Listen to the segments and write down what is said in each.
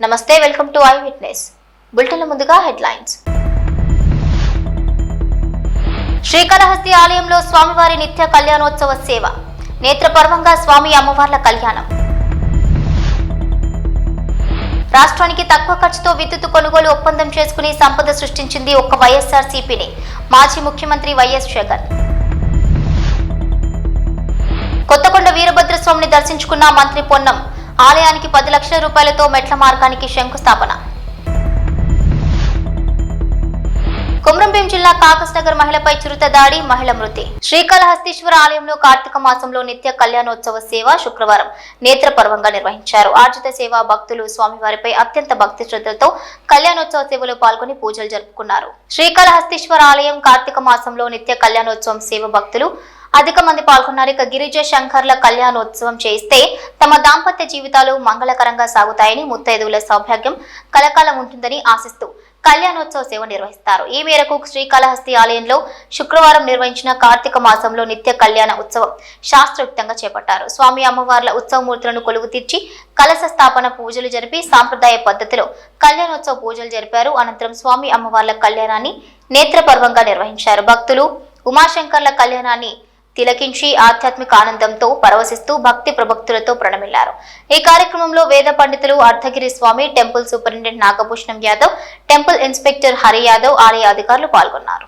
నమస్తే welcome to I witness బులెటిన్ల ముందుగా headlines. Srikalahasti ఆలయంలో స్వామివారి నిత్య కళ్యాణోత్సవ సేవ, నేత్రపర్వంగా స్వామి అమ్మవార్ల కళ్యాణం. రాష్ట్రానికి తక్కువ ఖర్చుతో విద్యుత్ కొనుగోలు ఒప్పందం చేసుకుని సంపద సృష్టించింది ఒక్క వైఎస్ఆర్సీపీని మాజీ ముఖ్యమంత్రి వైఎస్ జగన్. కొత్తకొండ వీరభద్రస్వామిని దర్శించుకున్న మంత్రి పొన్నం, ఆలయానికి 10 లక్షల రూపాయలతో మెట్ల మార్గానికి శంకుస్థాపన. కొమరంభీం జిల్లా కాకస్నగర్ మహిళపై చిరుత దాడి, మహిళ మృతి. శ్రీకాళహస్తీశ్వర ఆలయంలో కార్తీక మాసంలో నిత్య కళ్యాణోత్సవ సేవ శుక్రవారం నేత్రపర్వంగా నిర్వహించారు. ఆర్జిత సేవ భక్తులు స్వామివారిపై అత్యంత భక్తి శ్రద్ధలతో కళ్యాణోత్సవ సేవలో పాల్గొని పూజలు జరుపుకున్నారు. శ్రీకాళహస్తీశ్వర ఆలయం కార్తీక మాసంలో నిత్య కళ్యాణోత్సవం సేవ భక్తులు అధిక మంది పాల్గొన్నారు. ఇక గిరిజ శంకర్ల కళ్యాణోత్సవం చేస్తే తమ దాంపత్య జీవితాలు మంగళకరంగా సాగుతాయని, ముత్తైదువుల సౌభాగ్యం కలకాలం ఉంటుందని ఆశిస్తూ కళ్యాణోత్సవ సేవ నిర్వహిస్తారు. ఈ మేరకు శ్రీకాళహస్తి ఆలయంలో శుక్రవారం నిర్వహించిన కార్తీక మాసంలో నిత్య కళ్యాణ ఉత్సవం శాస్త్రయుక్తంగా చేపట్టారు. స్వామి అమ్మవార్ల ఉత్సవమూర్తులను కొలువు తీర్చి కలశ స్థాపన పూజలు జరిపి సాంప్రదాయ పద్ధతిలో కళ్యాణోత్సవ పూజలు జరిపారు. అనంతరం స్వామి అమ్మవార్ల కళ్యాణాన్ని నేత్రపర్వంగా నిర్వహించారు. భక్తులు ఉమాశంకర్ల కళ్యాణాన్ని తిలకించి ఆధ్యాత్మిక ఆనందంతో పరవశిస్తూ భక్తి ప్రభక్తులతో ప్రణమిల్లారు. ఈ కార్యక్రమంలో వేద పండితులు, Ardhagiri Swami, temple superintendent Nagabhushanam Yadav, temple inspector Hari Yadav, ఆలయ అధికారులు పాల్గొన్నారు.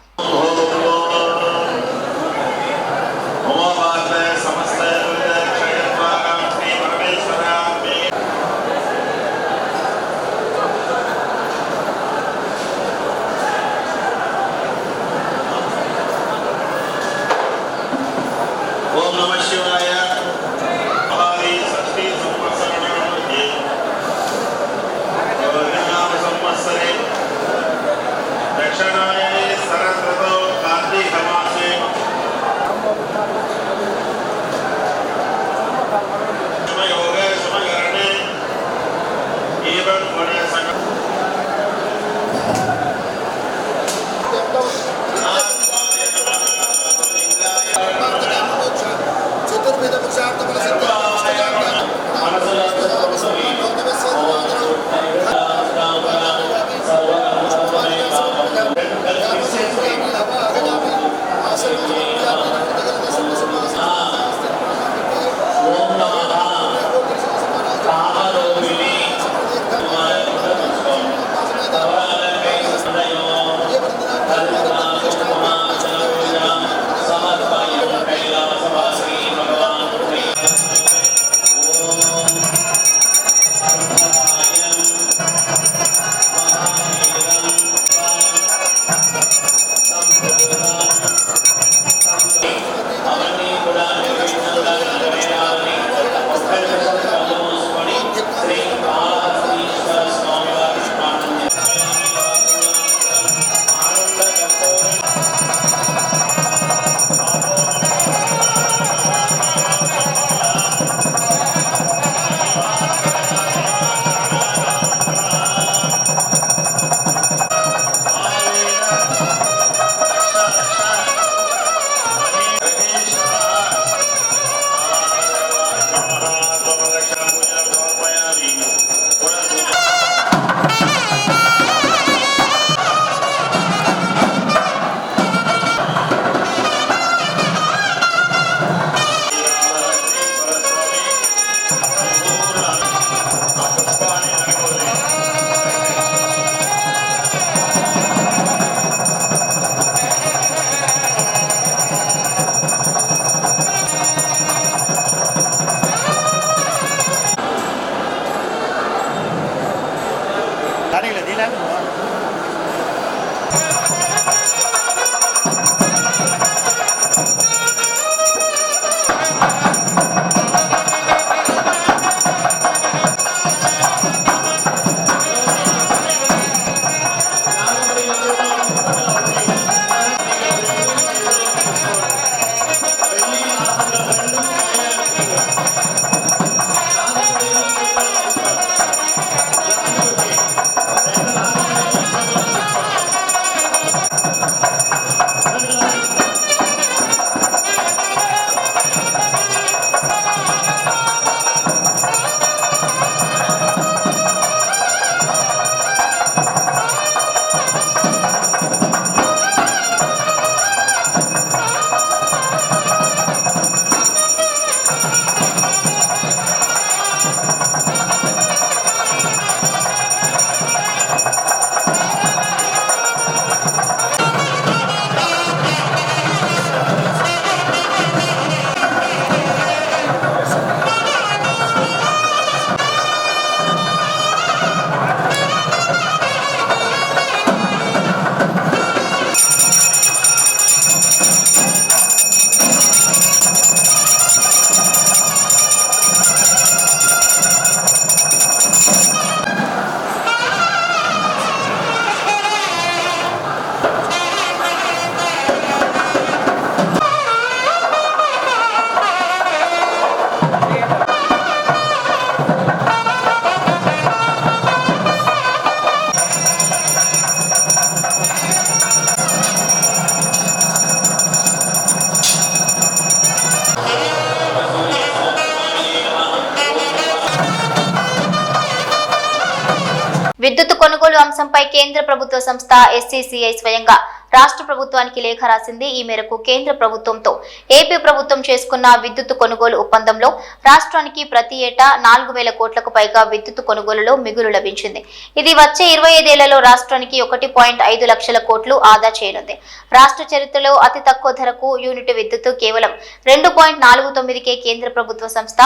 విద్యుత్ కొనుగోలు అంశంపై కేంద్ర ప్రభుత్వ సంస్థ SCCI స్వయంగా రాష్ట్ర ప్రభుత్వానికి లేఖ రాసింది. ఈ మేరకు కేంద్ర ప్రభుత్వంతో ఏపీ ప్రభుత్వం చేసుకున్న విద్యుత్ కొనుగోలు ఒప్పందంలో రాష్ట్రానికి ప్రతి ఏటా 4,000 కోట్లకు పైగా విద్యుత్ కొనుగోలులో మిగులు లభించింది. ఇది వచ్చే 25 ఏళ్లలో రాష్ట్రానికి 1.5 లక్షల కోట్లు ఆదా చేయనుంది. రాష్ట్ర చరిత్రలో అతి తక్కువ ధరకు యూనిట్ విద్యుత్ కేవలం 2.49కే కేంద్ర ప్రభుత్వ సంస్థ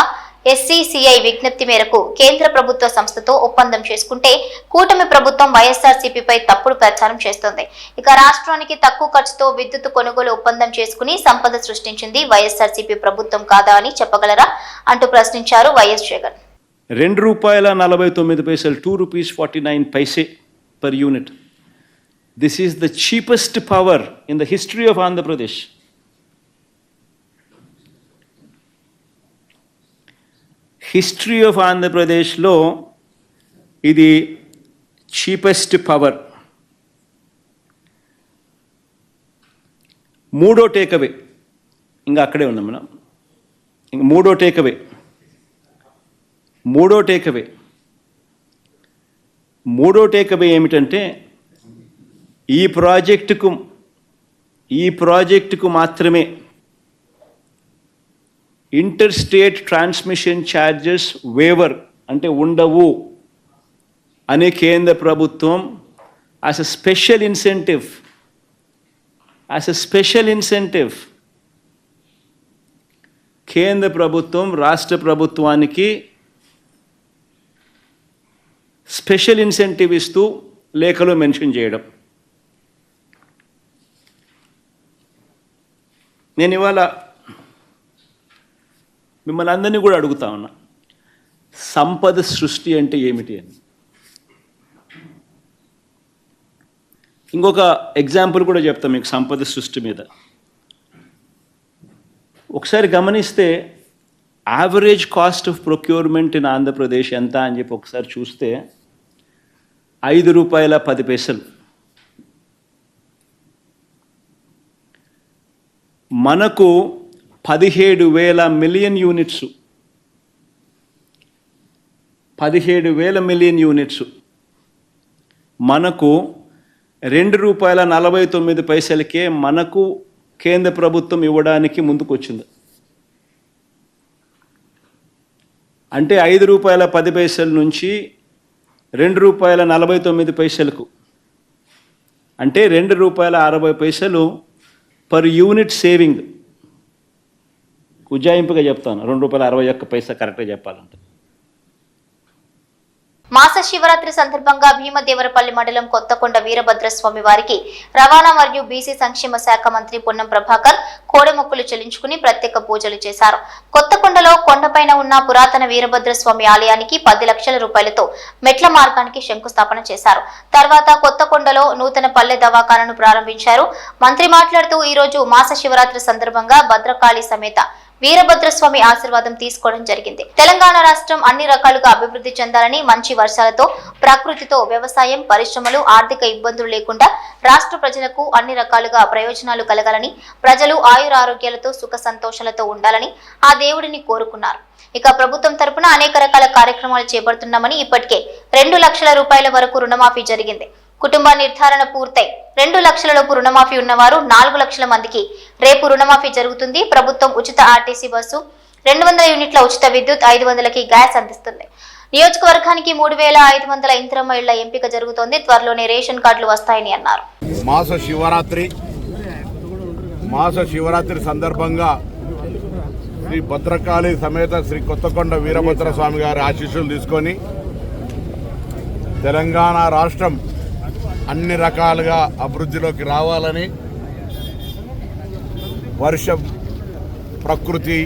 SCCI విజ్ఞప్తి మేరకు కేంద్ర ప్రభుత్వ సంస్థతో ఒప్పందం చేసుకుంటే కూటమి ప్రభుత్వం వైఎస్ఆర్సీపీపై తప్పుడు ప్రచారం చేస్తోంది. ఇక రాష్ట్రానికి తక్కువ ఖర్చుతో విద్యుత్ కొనుగోలు ఒప్పందం చేసుకుని సంపద సృష్టించింది వైఎస్ఆర్సీపీ ప్రభుత్వం కాదా అని చెప్పగలరా అంటూ ప్రశ్నించారు YS Jagan. ₹2.49 ₹2.49 per unit. This is the cheapest power in the history of Andhra Pradesh. History of ఆంధ్రప్రదేశ్లో ఇది చీపెస్ట్ పవర్. మూడో టేకవే ఇంకా అక్కడే ఉన్నాం మనం. ఇంక మూడో టేకవే ఏమిటంటే ఈ ప్రాజెక్టుకు మాత్రమే inter state transmission charges waiver అంటే ఉండవు అనే కేంద్ర ప్రభుత్వం యాజ్ ఎ స్పెషల్ ఇన్సెంటివ్ కేంద్ర ప్రభుత్వం రాష్ట్ర ప్రభుత్వానికి స్పెషల్ ఇన్సెంటివ్ ఇస్తూ లేఖలో మెన్షన్ చేయడం. నేను ఇవాళ మిమ్మల్ని అందరినీ కూడా అడుగుతా ఉన్నా, సంపద సృష్టి అంటే ఏమిటి అని. ఇంకొక ఎగ్జాంపుల్ కూడా చెప్తాం మీకు సంపద సృష్టి మీద. ఒకసారి గమనిస్తే average cost of procurement in Andhra Pradesh ఎంత అని చెప్పి ఒకసారి చూస్తే ₹5.10. మనకు 17,000 మిలియన్ యూనిట్స్ 17,000 మిలియన్ యూనిట్స్ మనకు ₹2.49 మనకు కేంద్ర ప్రభుత్వం ఇవ్వడానికి ముందుకు వచ్చింది. అంటే ₹5.10 నుంచి ₹2.49 అంటే ₹2.60 పర్ యూనిట్ సేవింగ్. ఉజ్జాయింపుగా చెప్తాను, ₹2.61 కరెక్ట్గా చెప్పాలంటే. మాస శివరాత్రి సందర్భంగా భీమదేవరపల్లి మండలం కొత్తకొండ వీరభద్రస్వామి వారికి రవాణా మరియు బీసీ సంక్షేమ శాఖ మంత్రి పొన్నం ప్రభాకర్ కోడెమొక్కులు చెల్లించుకుని ప్రత్యేక పూజలు చేశారు. కొత్తకొండలో కొండపైన ఉన్న పురాతన వీరభద్రస్వామి ఆలయానికి 10 లక్షల రూపాయలతో మెట్ల మార్గానికి శంకుస్థాపన చేశారు. తర్వాత కొత్తకొండలో నూతన పల్లె దవాఖానను ప్రారంభించారు. మంత్రి మాట్లాడుతూ ఈ రోజు మాస శివరాత్రి సందర్భంగా భద్రకాళి సమేత వీరభద్రస్వామి ఆశీర్వాదం తీసుకోవడం జరిగింది. తెలంగాణ రాష్ట్రం అన్ని రకాలుగా అభివృద్ధి చెందాలని, మంచి వర్షాలతో ప్రకృతితో వ్యవసాయం, పరిశ్రమలు, ఆర్థిక ఇబ్బందులు లేకుండా రాష్ట్ర ప్రజలకు అన్ని రకాలుగా ప్రయోజనాలు కలగాలని, ప్రజలు ఆయురారోగ్యాలతో సుఖ సంతోషాలతో ఉండాలని ఆ దేవుడిని కోరుకున్నారు. ఇక ప్రభుత్వం తరపున అనేక రకాల కార్యక్రమాలు చేపడుతున్నామని, ఇప్పటికే 2 లక్షల రూపాయల వరకు రుణమాఫీ జరిగింది. కుటుంబ నిర్ధారణ పూర్తయి 2 లక్షలలోపు రుణమాఫీ ఉన్నవారు 4 లక్షల మందికి రేపు రుణమాఫీ జరుగుతుంది. ప్రభుత్వం ఉచిత ఆర్టీసీ బస్సు, 200 యూనిట్ల ఉచిత విద్యుత్, 500కి గ్యాస్ అందిస్తుంది. నియోజకవర్గానికి 3,500 ఇందిరమ్మ ఇళ్ల ఎంపిక జరుగుతోంది. త్వరలోనే రేషన్ కార్డులు వస్తాయని అన్నారు. మాస శివరాత్రి సందర్భంగా శ్రీ భద్రకాళి సమేత శ్రీ కొత్తకొండ వీరభద్ర స్వామి గారి ఆశీస్సులు తీసుకొని తెలంగాణ రాష్ట్రం అన్ని రకాలుగా అభివృద్ధిలోకి రావాలని, వర్షం, ప్రకృతి,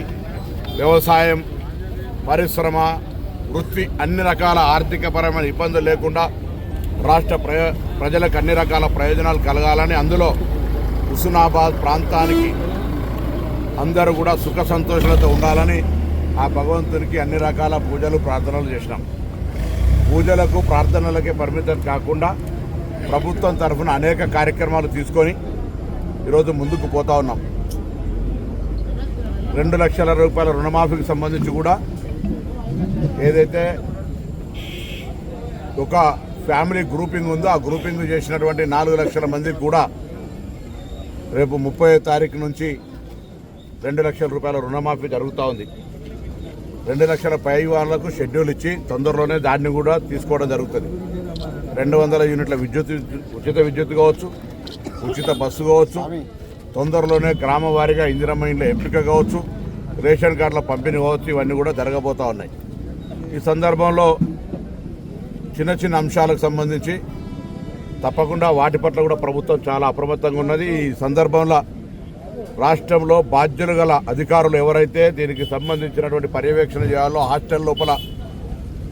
వ్యవసాయం, పరిశ్రమ, వృత్తి అన్ని రకాల ఆర్థికపరమైన ఇబ్బందులు లేకుండా రాష్ట్ర ప్రజలకు అన్ని రకాల ప్రయోజనాలు కలగాలని, అందులో హుస్నాబాద్ ప్రాంతానికి అందరూ కూడా సుఖ సంతోషాలతో ఉండాలని ఆ భగవంతునికి అన్ని రకాల పూజలు, ప్రార్థనలు చేసినాం. పూజలకు, ప్రార్థనలకే పరిమితం కాకుండా ప్రభుత్వం తరఫున అనేక కార్యక్రమాలు తీసుకొని ఈరోజు ముందుకు పోతా ఉన్నాం. 2 లక్షల రూపాయల రుణమాఫీకి సంబంధించి కూడా ఏదైతే ఒక ఫ్యామిలీ గ్రూపింగ్ ఉందో ఆ గ్రూపింగ్ చేసినటువంటి 4 లక్షల మందికి కూడా రేపు 30వ తారీఖు నుంచి 2 లక్షల రూపాయల రుణమాఫీ జరుగుతూ ఉంది. 2 లక్షల పై వాళ్ళకు షెడ్యూల్ ఇచ్చి తొందరలోనే దాన్ని కూడా తీసుకోవడం జరుగుతుంది. 200 యూనిట్ల ఉచిత విద్యుత్ కావచ్చు, ఉచిత బస్సు కావచ్చు, తొందరలోనే గ్రామ వారీగా ఇందిరమ్మ ఇండ్ల ఎంపిక కావచ్చు, రేషన్ కార్డుల పంపిణీ కావచ్చు, ఇవన్నీ కూడా జరగబోతూ ఉన్నాయి. ఈ సందర్భంలో చిన్న చిన్న అంశాలకు సంబంధించి తప్పకుండా వాటి పట్ల కూడా ప్రభుత్వం చాలా అప్రమత్తంగా ఉన్నది. ఈ సందర్భంలో రాష్ట్రంలో బాధ్యులు గల అధికారులు ఎవరైతే దీనికి సంబంధించినటువంటి పర్యవేక్షణ చేయాలో హాస్టల్ లోపల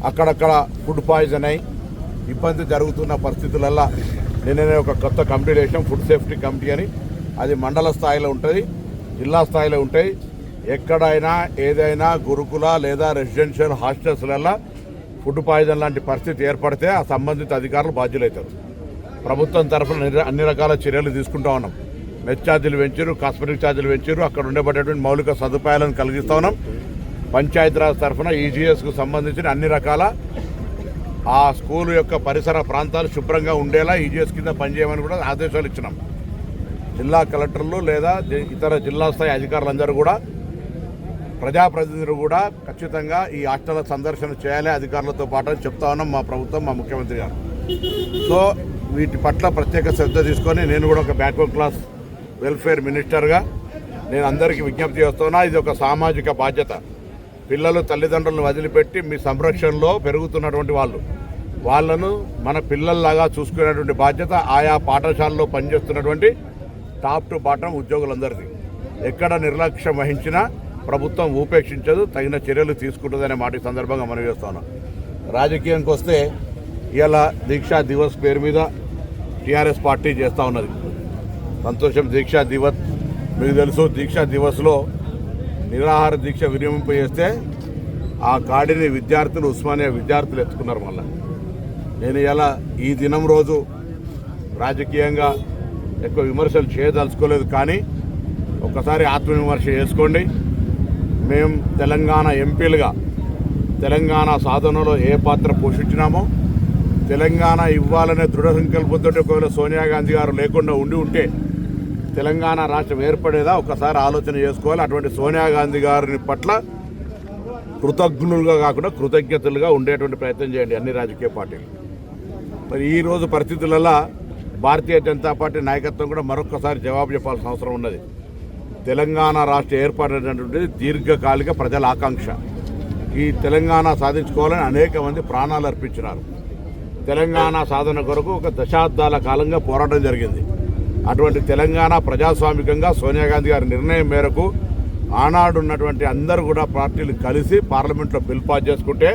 అక్కడక్కడ ఫుడ్ పాయిజన్ అయి ఇబ్బంది జరుగుతున్న పరిస్థితులల్లో నిన్ననే ఒక కొత్త కమిటీ వేసాం, ఫుడ్ సేఫ్టీ కమిటీ అని. అది మండల స్థాయిలో ఉంటుంది, జిల్లా స్థాయిలో ఉంటాయి. ఎక్కడైనా ఏదైనా గురుకుల లేదా రెసిడెన్షియల్ హాస్టల్స్లలో ఫుడ్ పాయిజన్ లాంటి పరిస్థితి ఏర్పడితే ఆ సంబంధిత అధికారులు బాధ్యులవుతారు. ప్రభుత్వం తరఫున అన్ని రకాల చర్యలు తీసుకుంటా ఉన్నాం. మెస్ ఛార్జీలు పెంచారు, కాస్మెటిక్ ఛార్జీలు పెంచారు, అక్కడ ఉండేటటువంటి మౌలిక సదుపాయాలను కలిగిస్తూ ఉన్నాం. పంచాయతీరాజ్ తరఫున ఈజీఎస్కు సంబంధించిన అన్ని రకాల ఆ స్కూల్ యొక్క పరిసర ప్రాంతాలు శుభ్రంగా ఉండేలా ఈజీఎస్ కింద పనిచేయమని కూడా ఆదేశాలు ఇచ్చినాం. జిల్లా కలెక్టర్లు లేదా ఇతర జిల్లా స్థాయి అధికారులందరూ కూడా, ప్రజాప్రతినిధులు కూడా ఖచ్చితంగా ఈ హాస్టల్ సందర్శన చేయాలి అధికారులతో పాటు అని చెప్తా ఉన్నాం మా ప్రభుత్వం, మా ముఖ్యమంత్రి గారు. సో వీటి పట్ల ప్రత్యేక శ్రద్ధ తీసుకొని నేను కూడా ఒక బ్యాక్వర్డ్ క్లాస్ వెల్ఫేర్ మినిస్టర్గా నేను అందరికీ విజ్ఞప్తి చేస్తున్నా. ఇది ఒక సామాజిక బాధ్యత. పిల్లలు తల్లిదండ్రులను వదిలిపెట్టి మీ సంరక్షణలో పెరుగుతున్నటువంటి వాళ్ళను మన పిల్లల్లాగా చూసుకునేటువంటి బాధ్యత ఆయా పాఠశాలలో పనిచేస్తున్నటువంటి టాప్ టు బాటం ఉద్యోగులందరిది. ఎక్కడ నిర్లక్ష్యం వహించినా ప్రభుత్వం ఉపేక్షించదు, తగిన చర్యలు తీసుకుంటుందనే మాట ఈ సందర్భంగా మనం చేస్తున్నాం. రాజకీయానికి వస్తే ఇవాళ దీక్షా దివస్ పేరు మీద టీఆర్ఎస్ పార్టీ చేస్తూ ఉన్నది. సంతోషం. దీక్షా దివస్ మీకు తెలుసు, దీక్షా దివస్లో నిరాహార దీక్ష విరమింప చేస్తే ఆ కాడిని విద్యార్థులు, ఉస్మానియా విద్యార్థులు ఎత్తుకున్నారు. మళ్ళా నేను ఇలా ఈ దినం రోజు రాజకీయంగా ఎక్కువ విమర్శలు చేయదలుచుకోలేదు, కానీ ఒక్కసారి ఆత్మవిమర్శ చేసుకోండి. మేము తెలంగాణ ఎంపీలుగా తెలంగాణ సాధనలో ఏ పాత్ర పోషించినామో, తెలంగాణ ఇవ్వాలనే దృఢ సంకల్పంతో ఒకవేళ సోనియా గాంధీ గారు లేకుండా ఉంటే తెలంగాణ రాష్ట్రం ఏర్పడేదా ఒక్కసారి ఆలోచన చేసుకోవాలి. అటువంటి సోనియా గాంధీ గారి పట్ల కృతజ్ఞులుగా కాకుండా కృతజ్ఞతలుగా ఉండేటువంటి ప్రయత్నం చేయండి అన్ని రాజకీయ పార్టీలు. మరి ఈరోజు పరిస్థితులలో భారతీయ జనతా పార్టీ నాయకత్వం కూడా మరొకసారి జవాబు చెప్పాల్సిన అవసరం ఉన్నది. తెలంగాణ రాష్ట్ర ఏర్పడినటువంటిది దీర్ఘకాలిక ప్రజల ఆకాంక్ష. ఈ తెలంగాణ సాధించుకోవాలని అనేక మంది ప్రాణాలు అర్పించినారు. తెలంగాణ సాధన కొరకు ఒక దశాబ్దాల కాలంగా పోరాటం జరిగింది. అటువంటి తెలంగాణ ప్రజాస్వామికంగా సోనియా గాంధీ గారి నిర్ణయం మేరకు ఆనాడు ఉన్నటువంటి అందరూ కూడా పార్టీలు కలిసి పార్లమెంట్లో బిల్ పాస్ చేసుకుంటే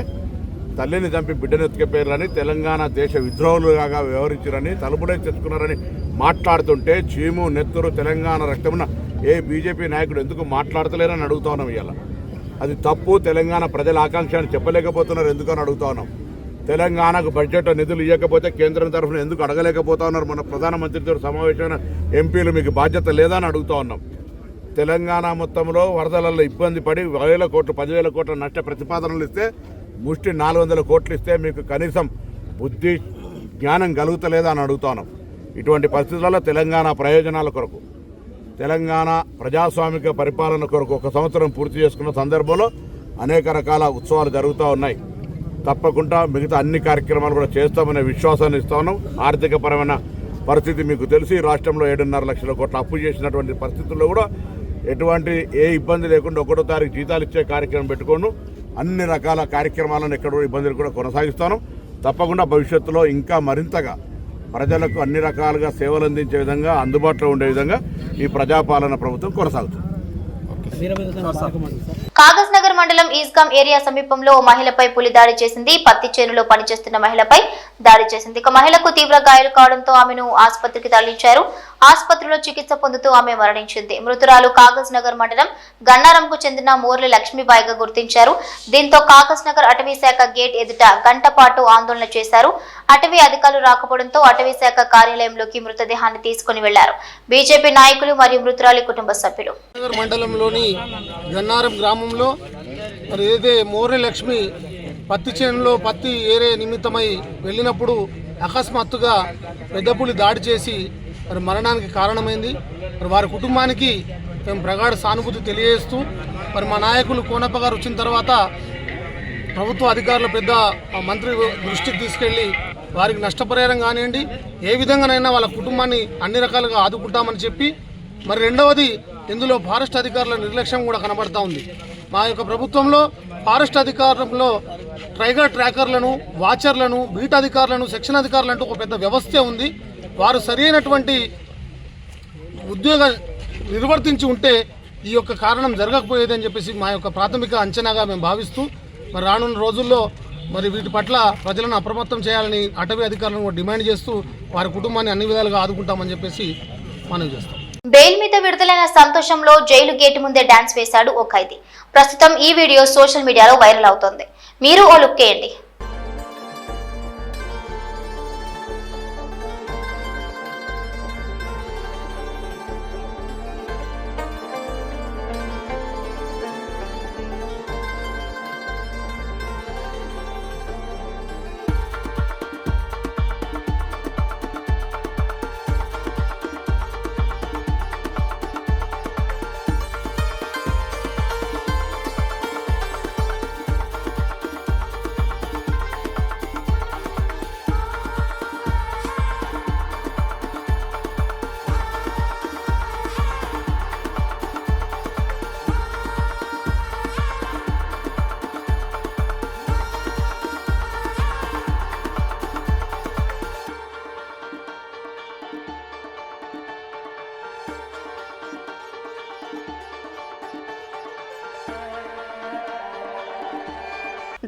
తల్లిని చంపి బిడ్డను ఎత్తుకెళ్లారని, తెలంగాణ దేశ విద్రోహులుగా వ్యవహరించారని, తలుపులే తెచ్చుకున్నారని మాట్లాడుతుంటే చీము నెత్తురు తెలంగాణ రక్తమున ఏ బీజేపీ నాయకుడు ఎందుకు మాట్లాడతలేరని అడుగుతా ఉన్నాం. ఇవాళ అది తప్పు. తెలంగాణ ప్రజల ఆకాంక్ష అని చెప్పలేకపోతున్నారు ఎందుకని అడుగుతా ఉన్నాం. తెలంగాణకు బడ్జెట్ నిధులు ఇవ్వకపోతే కేంద్రం తరఫున ఎందుకు అడగలేకపోతా ఉన్నారు? మన ప్రధానమంత్రితో సమావేశమైన ఎంపీలు మీకు బాధ్యత లేదా అని అడుగుతా ఉన్నాం. తెలంగాణ మొత్తంలో వరదలలో ఇబ్బంది పడి 10,000 కోట్లు 10,000 కోట్ల నష్ట ప్రతిపాదనలు ఇస్తే ముష్టి 400 కోట్లు ఇస్తే మీకు కనీసం బుద్ధి జ్ఞానం కలుగుతలేదా అని అడుగుతా ఉన్నాం. ఇటువంటి పరిస్థితులలో తెలంగాణ ప్రయోజనాల కొరకు, తెలంగాణ ప్రజాస్వామిక పరిపాలన కొరకు 1 సంవత్సరం పూర్తి చేసుకున్న సందర్భంలో అనేక రకాల ఉత్సవాలు జరుగుతూ ఉన్నాయి. తప్పకుండా మిగతా అన్ని కార్యక్రమాలు కూడా చేస్తామనే విశ్వాసాన్ని ఇస్తా ఉన్నాం. ఆర్థికపరమైన పరిస్థితి మీకు తెలిసి రాష్ట్రంలో 7.5 లక్షల కోట్ల అప్పు చేసినటువంటి పరిస్థితుల్లో కూడా ఎటువంటి ఏ ఇబ్బంది లేకుండా 1వ తారీఖు జీతాలు ఇచ్చే కార్యక్రమం పెట్టుకోను. అన్ని రకాల కార్యక్రమాలను ఎక్కడ ఇబ్బందులు కూడా కొనసాగిస్తాను. తప్పకుండా భవిష్యత్తులో ఇంకా మరింతగా ప్రజలకు అన్ని రకాలుగా సేవలు అందించే విధంగా, అందుబాటులో ఉండే విధంగా ఈ ప్రజాపాలన ప్రభుత్వం కొనసాగుతుంది. కాగజ్ నగర్ మండలం ఈస్గాం ఏరియా సమీపంలో ఓ మహిళపై పులి దాడి చేసింది. పత్తి చేనులో పనిచేస్తున్న మహిళపై దాడి చేసింది. ఇక మహిళకు తీవ్ర గాయాలు కావడంతో ఆమెను ఆసుపత్రికి తరలించారు. ఆసుపత్రిలో చికిత్స పొందుతూ ఆమె మరణించింది. మృతురాలు కాగజ్ నగర్ మండలం గన్నారంకు చెందిన మోర్లి లక్ష్మీబాయిగా గుర్తించారు. దీంతో కాగజ్ నగర్ అటవీ శాఖ గేట్ ఎదుట గంట పాటు ఆందోళన చేశారు. అటవీ అధికారులు రాకపోవడంతో అటవీ శాఖ కార్యాలయంలోకి మృతదేహాన్ని తీసుకుని వెళ్లారు బీజేపీ నాయకులు మరియు మృతురాలి కుటుంబ సభ్యులు. మండలంలోని గన్నారం గ్రామంలో మరి ఏదైతే మోర్లి లక్ష్మి పత్తి చేనులో పత్తి ఏరే నిమిత్తమై వెళ్ళినప్పుడు అకస్మాత్తుగా పెద్ద పులి దాడి చేసి మరి మరణానికి కారణమైంది. మరి వారి కుటుంబానికి మేము ప్రగాఢ సానుభూతి తెలియజేస్తూ మరి మా నాయకులు కోనప్ప గారు వచ్చిన తర్వాత ప్రభుత్వ అధికారుల పెద్ద మంత్రి దృష్టికి తీసుకెళ్ళి వారికి నష్టపరిహారం కానివ్వండి ఏ విధంగానైనా వాళ్ళ కుటుంబాన్ని అన్ని రకాలుగా ఆదుకుంటామని చెప్పి మరి రెండవది ఇందులో ఫారెస్ట్ అధికారుల నిర్లక్ష్యం కూడా కనబడతా ఉంది. మా యొక్క ప్రభుత్వంలో ఫారెస్ట్ అధికారులలో టైగర్ ట్రాకర్లను, వాచర్లను, బీట్ అధికారులను, సెక్షన్ అధికారులు అంటూ ఒక పెద్ద వ్యవస్థే ఉంది. వారు సరైనటువంటి ఉద్యోగ నిర్వర్తించి ఉంటే ఈ యొక్క కారణం జరగకపోయేదని చెప్పేసి మా యొక్క ప్రాథమిక అంచనాగా మేము భావిస్తూ మరి రానున్న రోజుల్లో మరి వీటి పట్ల ప్రజలను అప్రమత్తం చేయాలని అటవీ అధికారులను డిమాండ్ చేస్తూ వారి కుటుంబాన్ని అన్ని విధాలుగా ఆదుకుంటామని చెప్పేసి మనవి చేస్తాం. బెయిల్ మీద విడుదలైన సంతోషంలో జైలు గేటు ముందే డాన్స్ వేశాడు ఓ ఖైదీ. ప్రస్తుతం ఈ వీడియో సోషల్ మీడియాలో వైరల్ అవుతోంది. మీరు ఓ లుక్ వేయండి.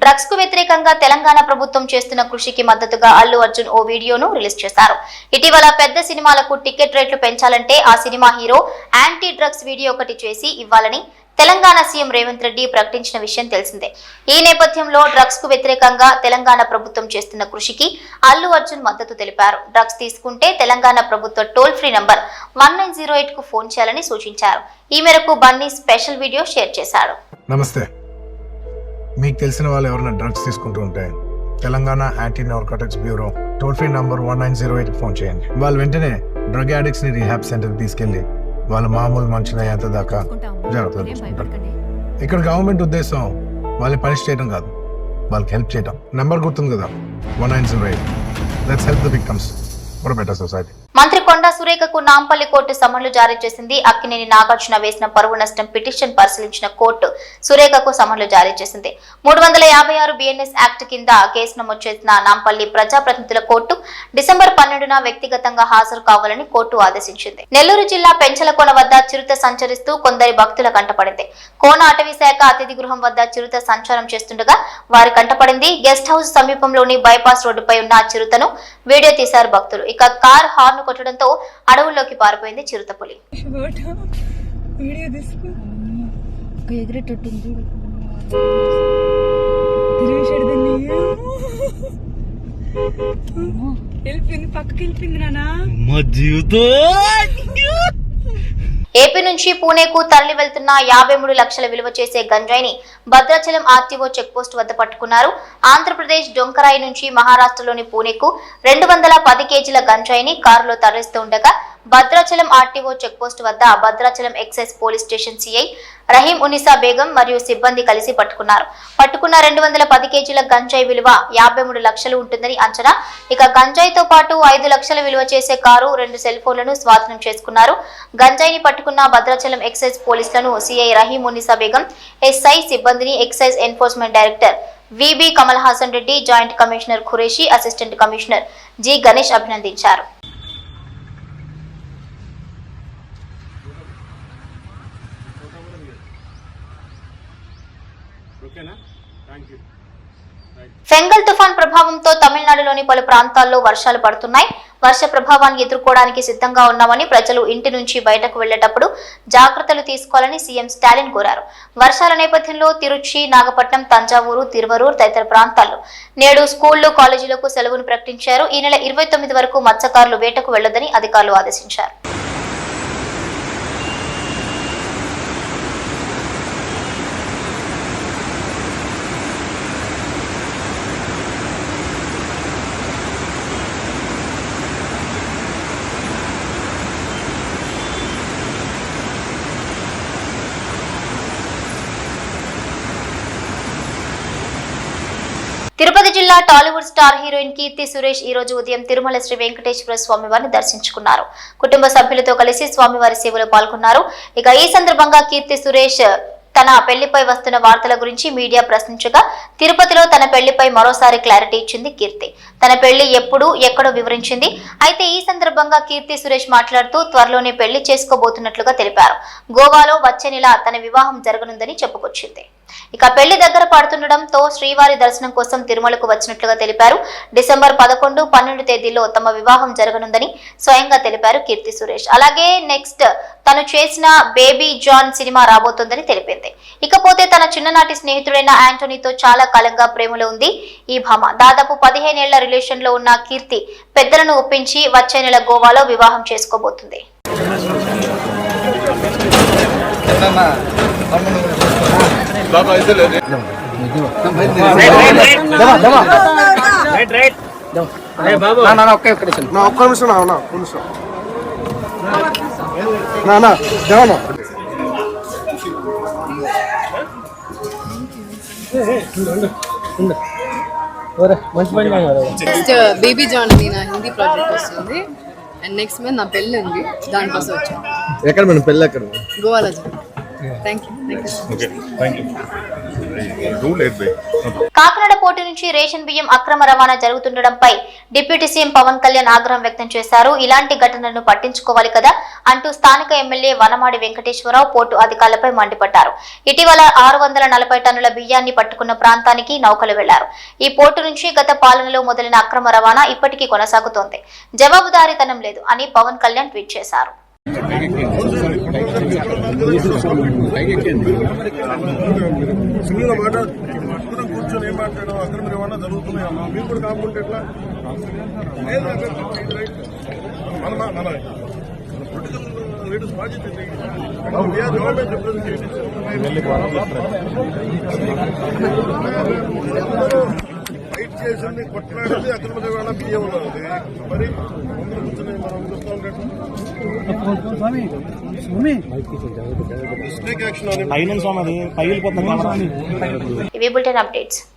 డ్రగ్స్ కు వ్యతిరేకంగా తెలంగాణ ప్రభుత్వం చేస్తున్న కృషికి మద్దతుగా అల్లు అర్జున్ ఓ వీడియోను రిలీజ్ చేశారు. ఇటీవల పెద్ద సినిమాలకు టికెట్ రేట్లు పెంచాలంటే ఆ cinema hero anti drugs video ఒకటి చేసి ఇవ్వాలని తెలంగాణ సీఎం రేవంత్ రెడ్డి ప్రకటించిన విషయం తెలిసిందే. ఈ నేపథ్యంలో డ్రగ్స్ కు వ్యతిరేకంగా తెలంగాణ ప్రభుత్వం చేస్తున్న కృషికి అల్లు అర్జున్ మద్దతు తెలిపారు. డ్రగ్స్ తీసుకుంటే తెలంగాణ ప్రభుత్వ టోల్ ఫ్రీ నంబర్ 1908 కు ఫోన్ చేయాలని సూచించారు. ఈ మేరకు బన్నీ స్పెషల్ వీడియో షేర్ చేశారు. నమస్తే. మీకు తెలిసిన వాళ్ళు ఎవరైనా డ్రగ్స్ తీసుకుంటూ ఉంటే Telangana anti narcotics bureau toll free number 1908 phone చేయండి. వాళ్ళు వెంటనే డ్రగ్ అడిక్ట్స్ ని రీహాబ్ సెంటర్ తీసుకెళ్లి వాళ్ళ మామూలు మంచినయ్యేంత దాకా జాగ్రత్తగా చూసుకుంటారు. ఇక్కడ గవర్నమెంట్ ఉద్దేశం వాళ్ళని పనిష్ చేయడం కాదు, వాళ్ళకి హెల్ప్ చేయడం. నెంబర్ గుర్తుంది కదా, 1908. Let's help the victims for better society. మంత్రి కొండా సురేఖకు నాంపల్లి కోర్టు సమన్లు జారీ చేసింది. అక్కినేని నాగార్జున వేసిన పరువు నష్టం పిటిషన్ పరిశీలించిన కోర్టు సురేఖకు సమన్లు జారీ చేసింది. 356 బిఎన్ఎస్ యాక్ట్ కింద కేసు నమోదు చేసిన నాంపల్లి ప్రజాప్రతినిధుల కోర్టు డిసెంబర్ 12న వ్యక్తిగతంగా హాజరు కావాలని కోర్టు ఆదేశించింది. నెల్లూరు జిల్లా పెంచలకోన వద్ద చిరుత సంచరిస్తూ కొందరి భక్తుల కంటపడింది. కోన అటవీ శాఖ అతిథి గృహం వద్ద చిరుత సంచారం చేస్తుండగా వారి కంటపడింది. గెస్ట్ హౌస్ సమీపంలోని బైపాస్ రోడ్డుపై ఉన్న చిరుతను వీడియో తీశారు భక్తులు. ఇక కార్ హార్న్ కొట్టడంతో అడవుల్లోకి పారిపోయింది చిరుతపులి. ఏపీ నుంచి పూణేకు తరలి వెళ్తున్న 53 లక్షల విలువ చేసే గంజాయిని భద్రాచలం ఆర్టీఓ చెక్పోస్ట్ వద్ద పట్టుకున్నారు. ఆంధ్రప్రదేశ్ డొంకరాయి నుంచి మహారాష్ట్రలోని పూణేకు 210 కేజీల గంజాయిని కారులో తరలిస్తూ ఉండగా భద్రాచలం ఆర్టీఓ చెక్పోస్ట్ వద్ద Bhadrachalam excise police station CI Rahim ఉనిసా Begum మరియు సిబ్బంది కలిసి పట్టుకున్నారు. పట్టుకున్న 210 కేజీల గంజాయి విలువ 53 లక్షలు ఉంటుందని అంచనా. ఇక గంజాయితో పాటు 5 లక్షల విలువ చేసే కారు, 2 సెల్ ఫోన్లను స్వాధీనం చేసుకున్నారు. గంజాయిని పట్టుకున్న భద్రాచలం ఎక్సైజ్ పోలీసులను సిఐ రహీం ఉనిసా బేగం, ఎస్ఐ సిబ్బందిని excise enforcement director VB Kamal Haasan Reddy, joint commissioner Qureshi, assistant commissioner G Ganesh అభినందించారు. ఫెంగల్ తుఫాన్ ప్రభావంతో తమిళనాడులోని పలు ప్రాంతాల్లో వర్షాలు పడుతున్నాయి. వర్ష ప్రభావాన్ని ఎదుర్కోవడానికి సిద్ధంగా ఉన్నామని ప్రజలు ఇంటి నుంచి బయటకు వెళ్లేటప్పుడు జాగ్రత్తలు తీసుకోవాలని సీఎం స్టాలిన్ కోరారు. వర్షాల నేపథ్యంలో తిరుచి, నాగపట్నం, తంజావూరు, తిరువరూర్ తదితర ప్రాంతాల్లో నేడు స్కూళ్లు, కాలేజీలకు సెలవును ప్రకటించారు. ఈ నెల 29 వరకు మత్స్యకారులు వేటకు వెళ్లొద్దని అధికారులు ఆదేశించారు. తిరుపతి జిల్లా టాలీవుడ్ స్టార్ హీరోయిన్ కీర్తి సురేష్ ఈ రోజు ఉదయం తిరుమల శ్రీ వెంకటేశ్వర స్వామివారిని దర్శించుకున్నారు. కుటుంబ సభ్యులతో కలిసి స్వామివారి సేవలో పాల్గొన్నారు. ఇక ఈ సందర్భంగా కీర్తి సురేష్ తన పెళ్లిపై వస్తున్న వార్తల గురించి మీడియా ప్రశ్నించగా తిరుపతిలో తన పెళ్లిపై మరోసారి క్లారిటీ ఇచ్చింది కీర్తి. తన పెళ్లి ఎప్పుడు ఎక్కడో వివరించింది. అయితే ఈ సందర్భంగా కీర్తి సురేష్ మాట్లాడుతూ త్వరలోనే పెళ్లి చేసుకోబోతున్నట్లుగా తెలిపారు. గోవాలో వచ్చే నెల తన వివాహం జరగనుందని చెప్పుకొచ్చింది. ఇక పెళ్లి దగ్గర పడుతుండటంతో శ్రీవారి దర్శనం కోసం తిరుమలకు వచ్చినట్లుగా తెలిపారు. డిసెంబర్ 11, 12 తేదీల్లో తమ వివాహం జరగనుందని స్వయంగా తెలిపారు కీర్తి సురేష్. అలాగే నెక్స్ట్ తను చేసిన బేబీ జాన్ సినిమా రాబోతోందని తెలిపింది. ఇకపోతే తన చిన్ననాటి స్నేహితుడైన యాంటోనీతో చాలా కాలంగా ప్రేమలో ఉంది ఈ భామ. దాదాపు 15 ఏళ్ల రిలేషన్ లో ఉన్న కీర్తి పెద్దలను ఒప్పించి వచ్చే నెల గోవాలో వివాహం చేసుకోబోతుంది. నెక్స్ట్ బేబీ జాన్ నా హిందీ ప్రాజెక్ట్ వస్తుంది అండ్ నెక్స్ట్ మీద నా పెళ్ళి ఉంది, దానికోసం వచ్చాను. ఎక్కడ మన పెళ్ళి ఎక్కడ? గోవాలో. Thank you. కాకినాడ పోటీ నుంచి రేషన్ బియ్యం అక్రమ రవాణా జరుగుతుండటంపై డిప్యూటీ సీఎం పవన్ కళ్యాణ్ ఆగ్రహం వ్యక్తం చేశారు. ఇలాంటి ఘటనలను పట్టించుకోవాలి కదా అంటూ స్థానిక ఎమ్మెల్యే వనమాడి వెంకటేశ్వరరావు పోర్టు అధికారులపై మండిపడ్డారు. ఇటీవల 640 టన్నుల బియ్యాన్ని పట్టుకున్న ప్రాంతానికి నౌకలు వెళ్లారు. ఈ పోర్టు నుంచి గత పాలనలో మొదలైన అక్రమ రవాణా ఇప్పటికీ కొనసాగుతోంది. జవాబుదారీతనం లేదు అని పవన్ కళ్యాణ్ ట్వీట్ చేశారు. కూర్చొని ఏం మాట్లాడడం అక్రమ రవాణా జరుగుతున్నాయమ్మా, మీరు కూడా కాకుంటే ఎట్లా? లీడర్స్ బాధ్యత గవర్నమెంట్ ఫైట్ చేసింది, కొట్లాడింది అక్రమ రవాణా బియ్యం ఉన్నది. మరి అందరూ కూర్చొని మనం చూస్తూ ఇవి బులెటిన్ అప్డేట్స్.